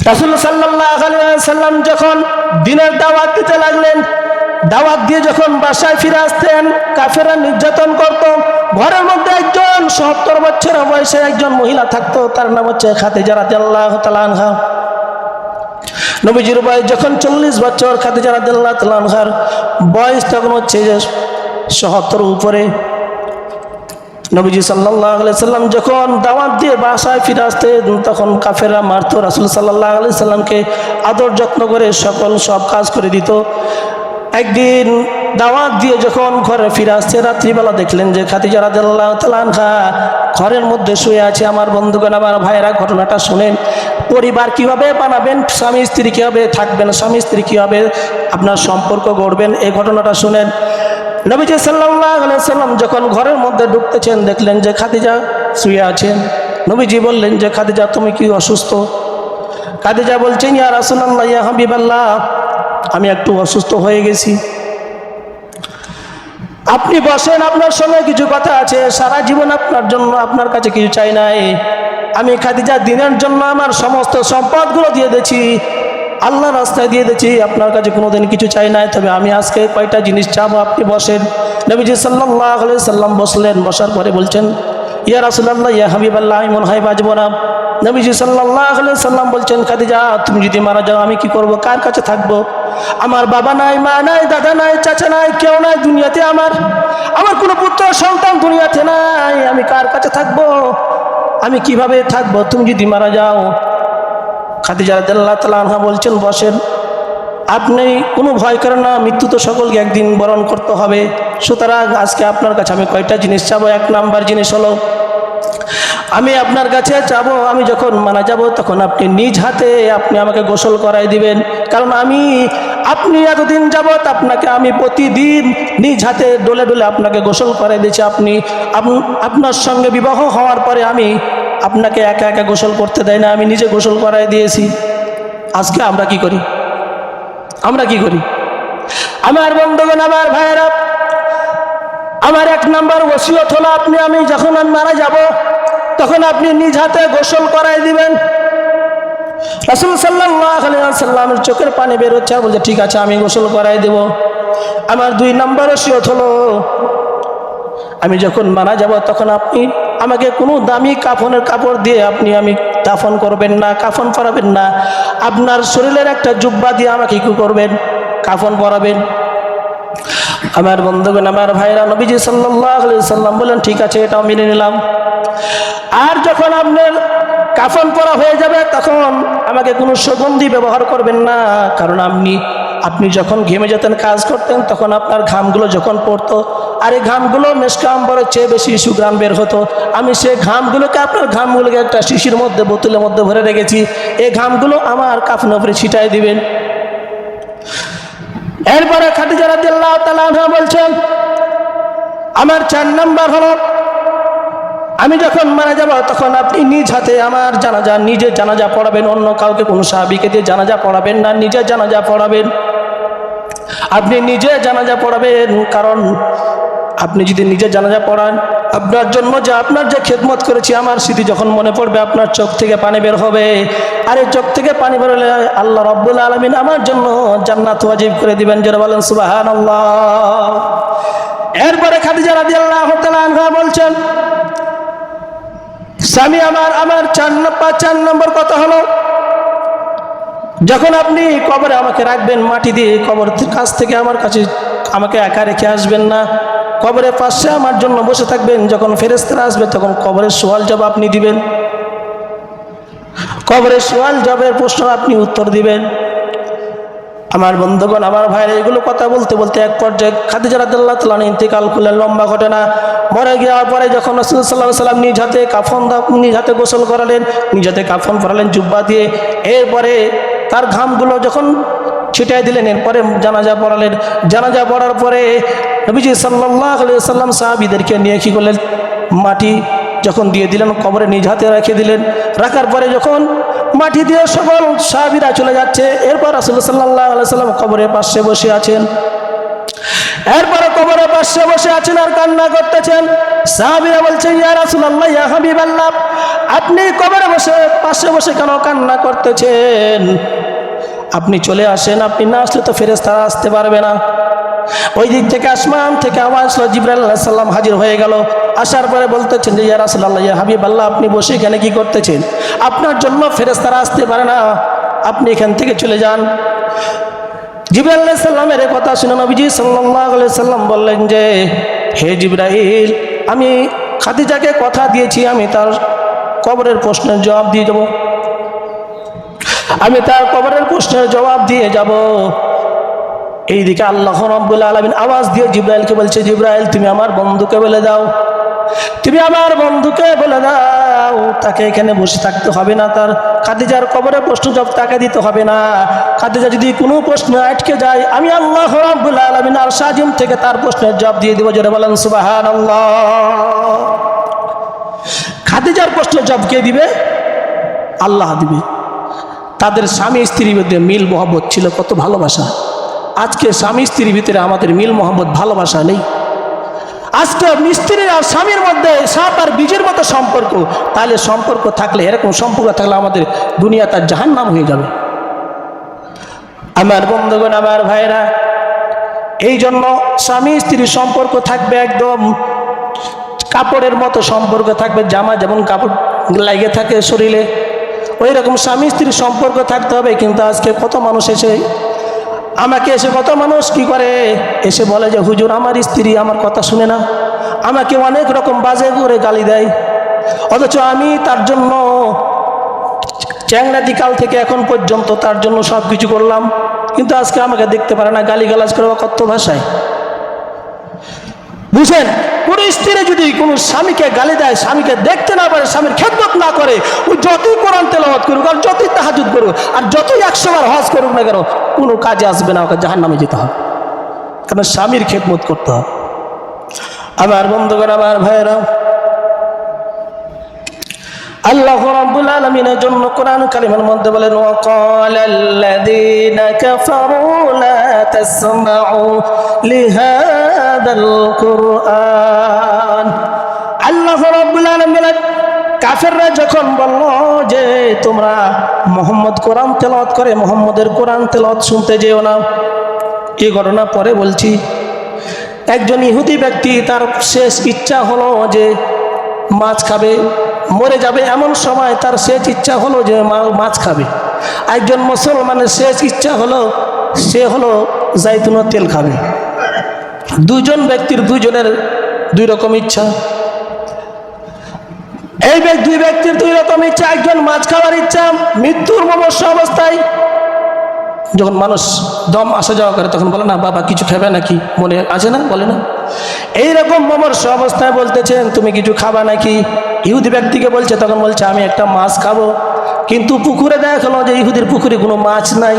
রাসূল সাল্লাল্লাহু আলাইহি ওয়াসাল্লাম যখন দ্বীনের দাওয়াত দিতে লাগলেন, দাওয়াত দিয়ে যখন বাসায় ফিরে আসতেন, কাফেররা নির্যাতন করত। ঘরের মধ্যে একজন ৭০ বছর বয়সে একজন মহিলা থাকতো, তার নাম হচ্ছে খাদিজা রাদিয়াল্লাহু তাআলা আনহা। নবীজির বয়স যখন ৪০ বছর, খাদিজা রাদিয়াল্লাহু তাআলা আনহার বয়স তখন হচ্ছে ৭০ উপরে। নবীজি সাল্লাল্লাহু আলাইহি সাল্লাম যখন দাওয়াত দিয়ে বাসায় ফিরে আসতেন, তখন কাফেররা মারতো। রাসূল সাল্লাল্লাহু আলাইহি সাল্লামকে আদর যত্ন করে সব কাজ করে দিত। একদিন দাওয়াত দিয়ে যখন ঘরে ফিরে আসছে, রাত্রিবেলা দেখলেন যে খাদিজা রাদিয়াল্লাহু তাআলা আনহা ঘরের মধ্যে শুয়ে আছে। আমার বন্ধুগণ, আমার ভাইয়েরা, ঘটনাটা শুনেন। পরিবার কিভাবে বানাবেন, স্বামী স্ত্রী কিভাবে থাকবেন, স্বামী স্ত্রী কিভাবে আপনার সম্পর্ক গড়বেন, এই ঘটনাটা শুনেন। নবীজি সাল্লাল্লাহু আলাইহি সাল্লাম যখন ঘরের মধ্যে ঢুকতেছেন, দেখলেন যে খাদিজা শুয়ে আছেন। নবীজি বললেন যে খাদিজা, তুমি কি অসুস্থ? খাদিজা বলছেন, ইয়া রাসূলুল্লাহ, ইয়া হাবিবাল্লাহ, আমি একটু অসুস্থ হয়ে গেছি। আপনি বসেন, আপনার সঙ্গে কিছু কথা আছে। সারা জীবন আপনার জন্য, আপনার কাছে কিছু চাই নাই। আমি খাদিজা দ্বীনের জন্য আমার সমস্ত সম্পদগুলো দিয়ে দিয়েছি, আল্লাহর রাস্তায় দিয়ে দিয়েছি, আপনার কাছে কোনোদিন কিছু চাই নাই। তবে আমি আজকে কয়টা জিনিস চাবো, আপনি বসেন। নবীজি সাল্লাল্লাহু আলাইহি সাল্লাম বসলেন। বসার পরে বলছেন, ইয়া রাসূলুল্লাহ, ইয়া হাবিবাল্লাহ, আমি মনে হয় বাঁচবো না। নবীজি সাল্লাল্লাহু আলাইহি সাল্লাম বলছেন, খাদিজা, তুমি যদি মারা যাও আমি কি করব, কার কাছে থাকবো? আমার বাবা নাই, মা নাই, দাদা নাই, চাচা নাই, কেউ নাই দুনিয়াতে। আমার কোনো পুত্র সন্তান দুনিয়াতে নাই। আমি কার কাছে থাকবো? আমি কিভাবে থাকবো তুমি যদি মারা যাও? খাদিজা রাদিয়াল্লাহু তাআলা আনহা বলছেন, বসেন, আপনি কোনো ভয় করেন না, মৃত্যু তো সকলকে একদিন বরণ করতে হবে। সুতরাং আজকে আপনার কাছে আমি কয়টা জিনিস চাবো। ১ নাম্বার জিনিস হলো, আমি আপনার কাছে চাবো, আমি যখন মারা যাব তখন আপনি নিজ হাতে আপনি আমাকে গোসল করাই দিবেন। কারণ আপনি এতদিন যাবত আপনাকে আমি প্রতিদিন নিজ হাতে ডলে ডলে আপনাকে গোসল করাই দিয়েছি। আপনার সঙ্গে বিবাহ হওয়ার পরে আমি আপনাকে একা একা গোসল করতে দেয় না, আমি নিজে গোসল করাই দিয়েছি। আজকে আমরা কি করি? আমার বন্ধুগণ, আমার ভাইয়েরা, আমার ১ নাম্বার ওসিয়ত হলো, আমি যখন মারা যাব তখন আপনি নিজ হাতে গোসল করাই দিবেন। রাসূল সাল্লাল্লাহু আলাইহি ওয়াসাল্লামের চোখের পানি বের হচ্ছে, আর বলছে, ঠিক আছে, আমি গোসল করাই দেব। আমার ২ নাম্বার ওসিয়ত হলো, আমি যখন মারা যাব তখন আপনি আমাকে কোনো দামি কাফনের কাপড় দিয়ে আমি দাফন করবেন না, কাফন পরাবেন না। আপনার শরীরের একটা জুব্বা দিয়ে আমাকে কি করবেন? কাফন পরাবেন। আমার বন্ধুগণ, আমার ভাইরা, নবীজি সাল্লাল্লাহু আলাইহি সাল্লাম বলেন, ঠিক আছে, এটাও মেনে নিলাম। আর যখন আপনার কাফন পরা হয়ে যাবে তখন আমাকে কোনো সুগন্ধি ব্যবহার করবেন না। কারণ আপনি যখন ঘেমে যেতেন, কাজ করতেন, তখন আপনার ঘামগুলো যখন পড়তো, আর এই ঘামগুলো মেশকা আম্বরের চেয়ে বেশি সুঘ্রাণ বের হতো। আমি সেই আপনার ঘামগুলোকে একটা শিশির মধ্যে, বোতলের মধ্যে ভরে রেখেছি। এই ঘামগুলো আমার কাফনের উপরে ছিটাই দিবেন। এরপরে খাদিজা রাদিয়াল্লাহু তাআলা আনহা বলছেন, আমার ৪ নাম্বার হলো, আমি যখন মারা যাব তখন আপনি নিজ হাতে আমার নিজে জানাজা পড়াবেন। অন্য কাউকে, কোনো সাহাবীকে দিয়ে জানাজা পড়াবেন না, নিজে জানাজা পড়াবেন। আপনি নিজে জানাজা পড়াবেন, কারণ আপনি যদি নিজে জানাজা পড়ান, আপনার যে খেদমত করেছি, আমার স্মৃতি যখন মনে পড়বে, আপনার চোখ থেকে পানি বের হবে। আর এই চোখ থেকে পানি বের হলে আল্লাহ রাব্বুল আলামিন আমার জন্য জান্নাত ওয়াজিব করে দিবেন। যারা বলেন সুবহানাল্লাহ। এরপরে খাদিজা রাদিয়াল্লাহু তাআলা আনহা বলছেন, স্বামী আমার ৪ নম্বর কথা হলো, যখন আপনি কবরে আমাকে রাখবেন মাটি দিয়ে, কবরের কাছ থেকে আমাকে একা রেখে আসবেন না। কবরের পাশে আমার জন্য বসে থাকবেন। যখন ফেরেশতারা আসবে তখন কবরের সওয়াল জবাব আপনি দিবেন। কবরের সওয়াল জবাবের প্রশ্ন আপনি উত্তর দিবেন। আমার বন্ধুগণ, আমার ভাইরা, এগুলো কথা বলতে বলতে এক পর্যায়ে খাদিজা রাদিয়াল্লাহু তাআলা ইন্তেকাল করলেন। লম্বা ঘটনা। মরে যাওয়ার পরে যখন রাসূল সাল্লাল্লাহু আলাইহি ওয়াসাল্লাম নিজ হাতে গোসল করালেন, নিজ হাতে কাফন পরালেন জুব্বা দিয়ে। এরপরে তার ঘামগুলো যখন ছিটাই দিলেন, এরপরে জানাজা পড়ালেন। জানাজা পড়ার পরে নবীজি সাল্লাল্লাহু আলাইহি ওয়াসাল্লাম সাহাবীদেরকে নিয়ে কি করলেন? মাটি যখন দিয়ে দিলেন, কবরে নিজ হাতে রেখে দিলেন। রাখার পরে যখন মাটি দিয়ে সকল সাহাবীরা চলে যাচ্ছে, এরপর রাসূল সাল্লাল্লাহু আলাইহি ওয়াসাল্লাম কবরের পাশে বসে আছেন। এরপরে কবরের পাশে বসে আছেন আর কান্না করতেছেন। সাহাবীরা বলছেন, ইয়া রাসূলুল্লাহ, ইয়া হাবিবাল্লাহ, আপনি কবরে পাশে বসে কেন কান্না করতেছেন? আপনি চলে আসেন, আপনি না আসলে তো ফেরেশতারা আসতে পারবে না। ওই দিক থেকে আসমান থেকে আওয়াজ হলো, জিবরাইল আলাইহিস সালাম হাজির হয়ে গেল। আসার পরে বলতেছেন যে, ইয়া রাসূলুল্লাহ, ইয়া হাবিবাল্লাহ, আপনি বসে এখানে কি করতেছেন? আপনার জন্য ফেরেশতারা আসতে পারে না, আপনি এখান থেকে চলে যান। জিবরাইল আলাইহিস সালামের কথা শুনে নবীজি সাল্লাল্লাহু আলাইহি সাল্লাম বললেন যে, হে জিবরাইল, আমি খাদিজাকে কথা দিয়েছি, আমি তার কবরের প্রশ্নের জবাব দিয়ে যাব। আমি তার কবরের প্রশ্নের জবাব দিয়ে যাব। এইদিকে আল্লাহ রাব্বুল আলামিন আওয়াজ দিয়ে জিবরাইলকে বলছে, জিবরাইল, তুমি আমার বন্ধুকে বলে দাও, তুমি আমার বন্ধুকে বলে দাও, তাকে এখানে বসে থাকতে হবে না, তার খাদিজার কবরের প্রশ্ন জবাব তাকে দিতে হবে না। খাদিজা যদি কোনো প্রশ্ন আটকে যায়, আমি আল্লাহ রাব্বুল আলামিন আরশ আজিম থেকে তার প্রশ্নের জবাব দিয়ে দেব। জোরে বলেন সুবহানাল্লাহ। খাদিজার প্রশ্নের জবাব কে দিবে? আল্লাহ দিবে। তাদের স্বামী স্ত্রীর মধ্যে মিল মহব্বত ছিল, কত ভালোবাসা। আজকে স্বামী স্ত্রীর ভিতরে আমাদের মিল মহব্বত ভালোবাসা নেই। আজকে স্ত্রীর আর স্বামীর মধ্যে সাপ আর বীজের মতো সম্পর্ক। তাহলে সম্পর্ক থাকলে, এরকম সম্পর্ক থাকলে আমাদের দুনিয়া তার জাহান্নাম হয়ে যাবে। আমার বন্ধুগণ, আমার ভাইরা, এই জন্য স্বামী স্ত্রীর সম্পর্ক থাকবে একদম কাপড়ের মতো সম্পর্ক থাকবে। জামা যেমন কাপড় লাগে থাকে শরীরে, ওই রকম স্বামী স্ত্রীর সম্পর্ক থাকতে হবে। কিন্তু আজকে কত মানুষ কত মানুষ কি করে, এসে বলে যে, হুজুর, আমার স্ত্রী আমার কথা শুনে না, আমাকে অনেক রকম বাজে করে গালি দেয়, অথচ আমি তার জন্য চ্যাংরাজি কাল থেকে এখন পর্যন্ত তার জন্য সব কিছু করলাম, কিন্তু আজকে আমাকে দেখতে পারে না, গালিগালাজ করে কত ভাষায়। বুঝেন, কোনো স্ত্রী যদি কোনো স্বামীকে গালি দেয়, স্বামীকে দেখতে না পারে, স্বামীর খেদমত না করে, ও যতই কোরআন তেলাওয়াত করুক, আর যতই তাহাজ্জুদ করুক, আর যতই 100 বার হজ করুক না কেন, কোনো কাজে আসবে না, ওকে জাহান্নামে যেতে হবে। কারণ স্বামীর খেদমত করতে হবে। আমার বন্ধুগণ, আমার ভাইয়েরা, আল্লাহ রাব্বুল আলামিনের জন্য কোরআন কারীমের মধ্যে বলেন, ওয়াকালাল্লাযীনা কাফারু লা তাসমাউ লিহাদাল কুরআন। আল্লাহ রাব্বুল আলামিন বলেন, কাফেররা যখন বলল যে তোমরা মুহাম্মদ কোরআন তেলাওয়াত করে, মুহাম্মদের কোরআন তেলাওয়াত শুনতে যেও না। এই ঘটনা পরে বলছি। একজন ইহুদি ব্যক্তি, তার শেষ ইচ্ছা হলো যে মাছ খাবে, মরে যাবে, এমন সময় তার শেষ ইচ্ছা হলো যে মাছ খাবে। একজন মুসলমানের শেষ ইচ্ছা হলো, সে হলো জাইতুনের তেল খাবে। দুজন ব্যক্তির দুজনের দুই রকম ইচ্ছা। এই দুই ব্যক্তির দুই রকম ইচ্ছা। একজন মাছ খাওয়ার ইচ্ছা মৃত্যুর মুমূর্ষু অবস্থায়, যখন মানুষ দম আসা যাওয়া করে, তখন বলে না, বাবা কিছু খাবে নাকি, মনে আছে না, বলে না। এইরকম মুমূর্ষু অবস্থায় বলতেছেন, তুমি কিছু খাবা নাকি? ইহুদি ব্যক্তিকে বলছে, তখন বলছে, আমি একটা মাছ খাবো। কিন্তু পুকুরে দেখলো যে ইহুদির পুকুরে কোনো মাছ নাই।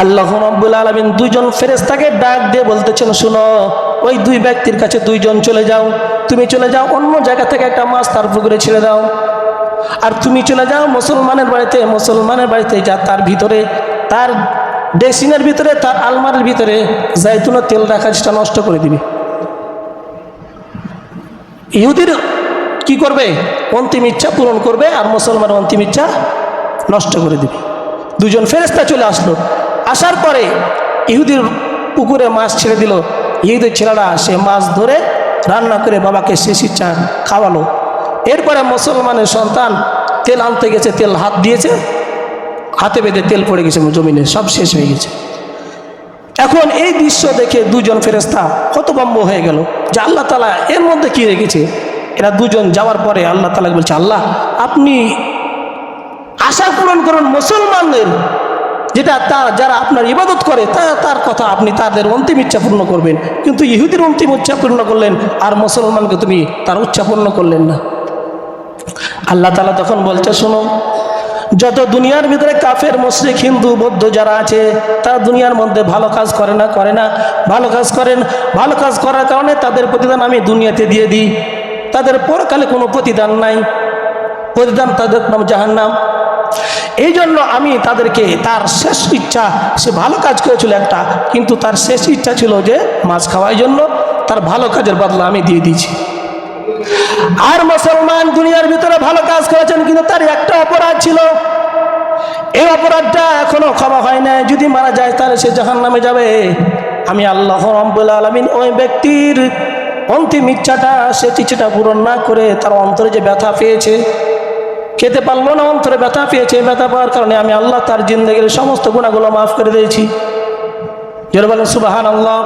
আল্লাহ রাব্বুল আলামিন দুইজন ফেরেশতাকে ডাক দিয়ে বলতেছেন, শুনো, ওই দুই ব্যক্তির কাছে দুইজন চলে যাও, তুমি চলে যাও অন্য জায়গা থেকে একটা মাছ তার পুকুরে ছেড়ে দাও, আর তুমি চলে যাও মুসলমানের বাড়িতে যা তার ভিতরে, তার ডেসিনের ভিতরে, তার আলমারির ভিতরে জাইতুনের তেল রাখা, সেটা নষ্ট করে দিবে। ইহুদির কি করবে? অন্তিম ইচ্ছা পূরণ করবে, আর মুসলমানের অন্তিম ইচ্ছা নষ্ট করে দিবে। দুজন ফেরেশতা চলে আসলো। আসার পরে ইহুদির পুকুরে মাছ ছেড়ে দিল। ইহুদির ছেলেরা সে মাছ ধরে রান্না করে বাবাকে শেষ ইচ্ছা খাওয়ালো। এরপরে মুসলমানের সন্তান তেল আনতে গেছে, তেল হাত দিয়েছে, হাতে বেঁধে তেল পড়ে গেছে জমিনে, সব শেষ হয়ে গেছে। এখন এই দৃশ্য দেখে দুজন ফেরেশতা হতভম্ব হয়ে গেল যে আল্লাহ তাআলা এর মধ্যে কি রেখেছে। এরা দুজন যাওয়ার পরে আল্লাহ তাআলা বলছে, আল্লাহ, আপনি আশা পূরণ করুন মুসলমানদের, যেটা যারা আপনার ইবাদত করে, তার কথা আপনি তাদের অন্তিম ইচ্ছা পূর্ণ করবেন। কিন্তু ইহুদির অন্তিম ইচ্ছা পূর্ণ করলেন, আর মুসলমানকে তুমি তার ইচ্ছা পূর্ণ করলেন না। আল্লাহ তাআলা তখন বলছে, শোনো, যত দুনিয়ার ভিতরে কাফের, মুশরিক, হিন্দু, বৌদ্ধ যারা আছে, তারা দুনিয়ার মধ্যে ভালো কাজ করে না, ভালো কাজ করেন। ভালো কাজ করার কারণে তাদের প্রতিদান আমি দুনিয়াতে দিয়ে দিই। তাদের পরকালে কোনো প্রতিদান নাই, প্রতিদান তাদের নাম জাহান্নাম। এই জন্য আমি তাদেরকে, তার শেষ ইচ্ছা, সে ভালো কাজ করেছিল একটা, কিন্তু তার শেষ ইচ্ছা ছিল যে মাছ খাওয়ার জন্য, তার ভালো কাজের বদলা আমি দিয়ে দিয়েছি। আর মুসলমান দুনিয়ার ভিতরে ভালো কাজ করেছেন, কিন্তু তার একটা অপরাধ ছিল, এই অপরাধটা এখনো ক্ষমা হয় না। যদি মারা যায় তাহলে সে জাহান্নামে যাবে। আমি আল্লাহ রাব্বুল আলামিন ওই ব্যক্তির অন্তিম ইচ্ছাটা, সে ইচ্ছাটা পূরণ না করে তার অন্তরে যে ব্যথা পেয়েছে, খেতে পারলো না, অন্তরে ব্যথা পেয়েছে, ব্যথা পাওয়ার কারণে আমি আল্লাহ তার জিন্দেগির সমস্ত গুনাহগুলো মাফ করে দিয়েছি। জোরে বলেন সুবহানাল্লাহ।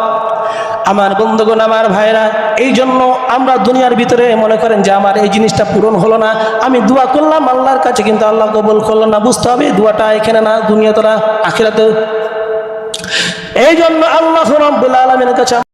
আমার বন্ধুগণ, আমার ভাইরা, এই জন্য আমরা দুনিয়ার ভিতরে মনে করেন যে আমার এই জিনিসটা পূরণ হলো না, আমি দোয়া করলাম আল্লাহর কাছে, কিন্তু আল্লাহ কবুল করলো না। বুঝতে হবে দোয়াটা এখানে না, দুনিয়াতে না, আখিরাতে। এই জন্য আল্লাহ রাব্বুল আলামিনের কাছে